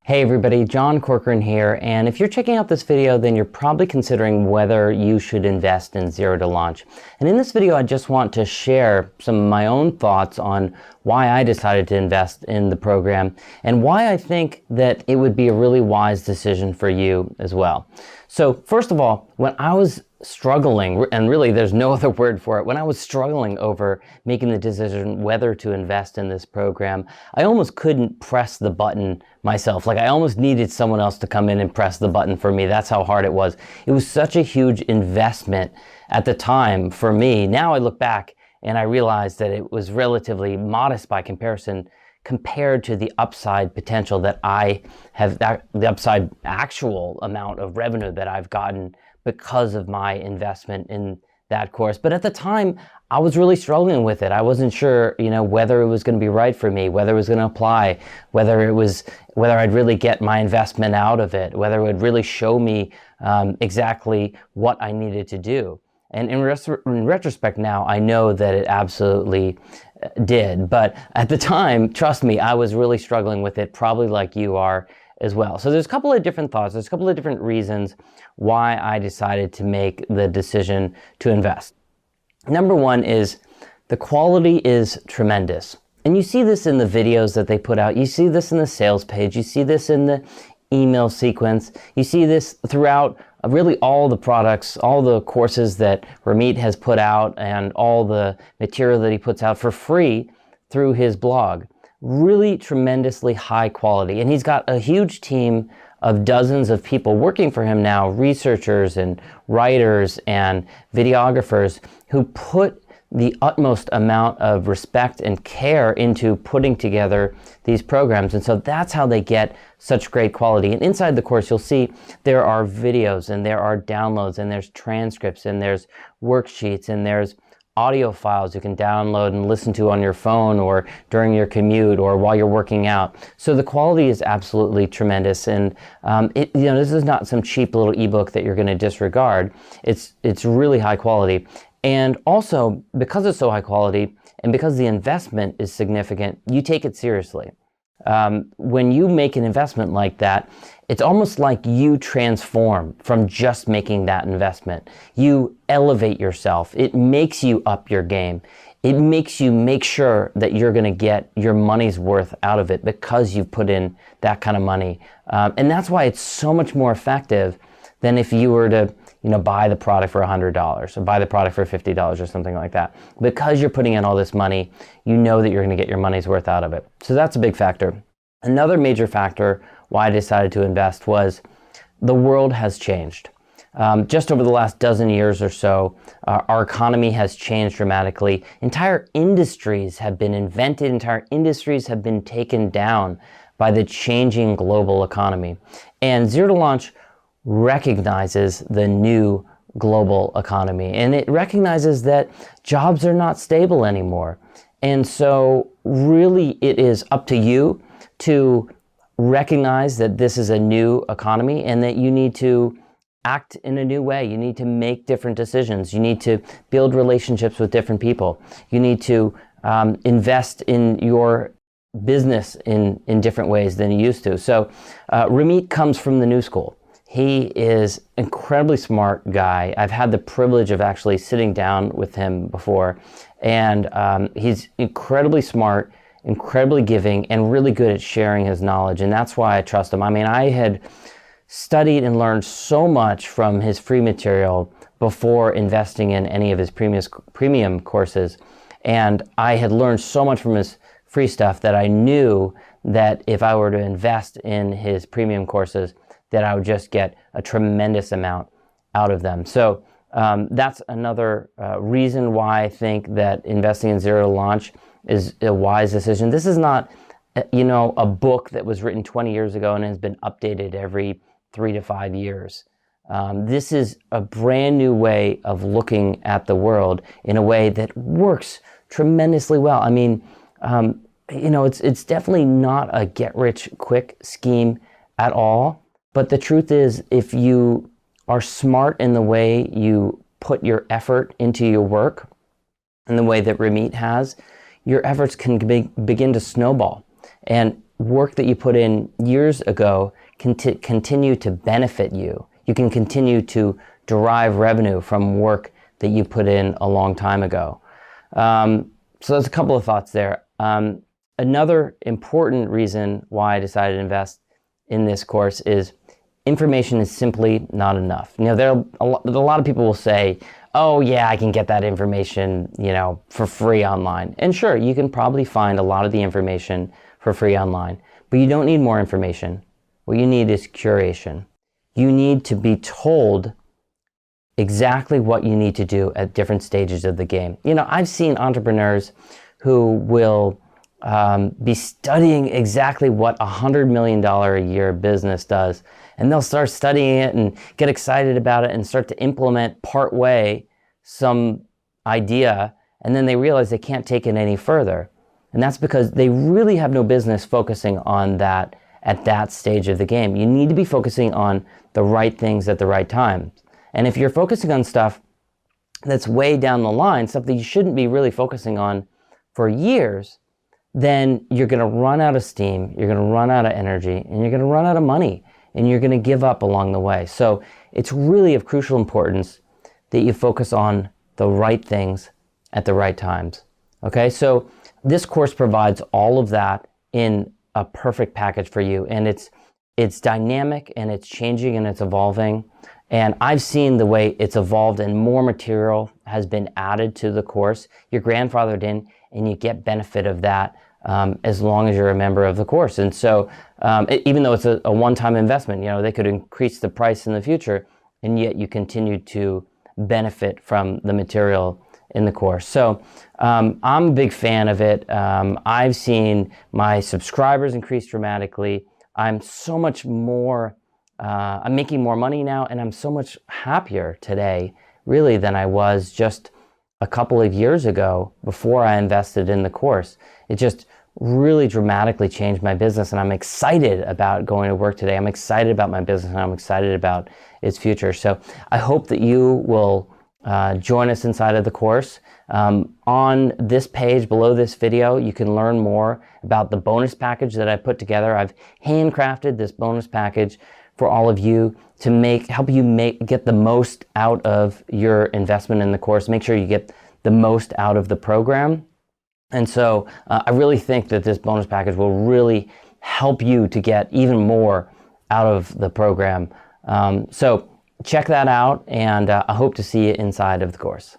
Hey everybody, John Corcoran here, and if you're checking out this video, then you're probably considering whether you should invest in Zero to Launch. And in this video, I just want to share some of my own thoughts on why I decided to invest in the program and why I think that it would be a really wise decision for you as well. So first of all, when I was struggling, and really there's no other word for it, when I was struggling over making the decision whether to invest in this program, I almost couldn't press the button myself. Like I almost needed someone else to come in and press the button for me. That's how hard it was. It was such a huge investment at the time for me. Now I look back and I realize that it was relatively modest by comparison compared to the upside potential that I have, the upside actual amount of revenue that I've gotten because of my investment in that course. But at the time, I was really struggling with it. I wasn't sure, whether it was going to be right for me, whether it was going to apply, whether I'd really get my investment out of it, whether it would really show me exactly what I needed to do. And in retrospect now, I know that it absolutely did. But at the time, trust me, I was really struggling with it, probably like you are as well. So there's a couple of different thoughts. There's a couple of different reasons why I decided to make the decision to invest. Number one is the quality is tremendous. And you see this in the videos that they put out. You see this in the sales page. You see this in the email sequence. You see this throughout really all the products, all the courses that Ramit has put out, and all the material that he puts out for free through his blog. Really tremendously high quality. And he's got a huge team of dozens of people working for him now, researchers and writers and videographers who put the utmost amount of respect and care into putting together these programs. And so that's how they get such great quality. And inside the course, you'll see there are videos and there are downloads and there's transcripts and there's worksheets and there's audio files you can download and listen to on your phone or during your commute or while you're working out. So the quality is absolutely tremendous. And this is not some cheap little ebook that you're going to disregard. It's really high quality. And also, because it's so high quality and because the investment is significant, you take it seriously. When you make an investment like that, it's almost like you transform from just making that investment. You elevate yourself. It makes you up your game. It makes you make sure that you're going to get your money's worth out of it because you've put in that kind of money. And that's why it's so much more effective than if you were to buy the product for $100 or buy the product for $50 or something like that. Because you're putting in all this money, you know that you're going to get your money's worth out of it. So that's a big factor. Another major factor why I decided to invest was the world has changed. Just over the last dozen years or so, our economy has changed dramatically. Entire industries have been invented, entire industries have been taken down by the changing global economy. And Zero to Launch recognizes the new global economy, and it recognizes that jobs are not stable anymore. And so really it is up to you to recognize that this is a new economy and that you need to act in a new way. You need to make different decisions. You need to build relationships with different people. You need to invest in your business in different ways than you used to. So Ramit comes from the new school. He is an incredibly smart guy. I've had the privilege of actually sitting down with him before, and he's incredibly smart, incredibly giving, and really good at sharing his knowledge, and that's why I trust him. I mean, I had studied and learned so much from his free material before investing in any of his premium courses, and I had learned so much from his free stuff that I knew that if I were to invest in his premium courses, that I would just get a tremendous amount out of them. So that's another reason why I think that investing in Zero to Launch is a wise decision. This is not, a book that was written 20 years ago and has been updated every 3 to 5 years. This is a brand new way of looking at the world in a way that works tremendously well. I mean, it's definitely not a get-rich-quick scheme at all. But the truth is, if you are smart in the way you put your effort into your work, in the way that Ramit has, your efforts can begin to snowball. And work that you put in years ago can continue to benefit you. You can continue to derive revenue from work that you put in a long time ago. So there's a couple of thoughts there. Another important reason why I decided to invest in this course is information is simply not enough. You know, there are a lot of people will say, oh yeah, I can get that information, you know, for free online. And sure, you can probably find a lot of the information for free online, but you don't need more information. What you need is curation. You need to be told exactly what you need to do at different stages of the game. You know, I've seen entrepreneurs who will be studying exactly what $100 million a year business does, and they'll start studying it and get excited about it and start to implement part way some idea, and then they realize they can't take it any further. And that's because they really have no business focusing on that at that stage of the game. You need to be focusing on the right things at the right time. And if you're focusing on stuff that's way down the line, stuff that you shouldn't be really focusing on for years, then you're going to run out of steam, you're going to run out of energy, and you're going to run out of money, and you're going to give up along the way. So it's really of crucial importance that you focus on the right things at the right times. Okay, so this course provides all of that in a perfect package for you, and it's dynamic, and it's changing, and it's evolving. And I've seen the way it's evolved, and more material has been added to the course. You're grandfathered in, and you get benefit of that as long as you're a member of the course. And so even though it's a one-time investment, you know, they could increase the price in the future, and yet you continue to benefit from the material in the course. So I'm a big fan of it. I've seen my subscribers increase dramatically. I'm so much more, I'm making more money now, and I'm so much happier today, really, than I was just a couple of years ago before I invested in the course. It just really dramatically changed my business, and I'm excited about going to work today. I'm excited about my business, and I'm excited about its future. So I hope that you will join us inside of the course. On this page below this video, you can learn more about the bonus package that I put together. I've handcrafted this bonus package for all of you to help you get the most out of your investment in the course. Make sure you get the most out of the program. And so I really think that this bonus package will really help you to get even more out of the program. So check that out, and I hope to see you inside of the course.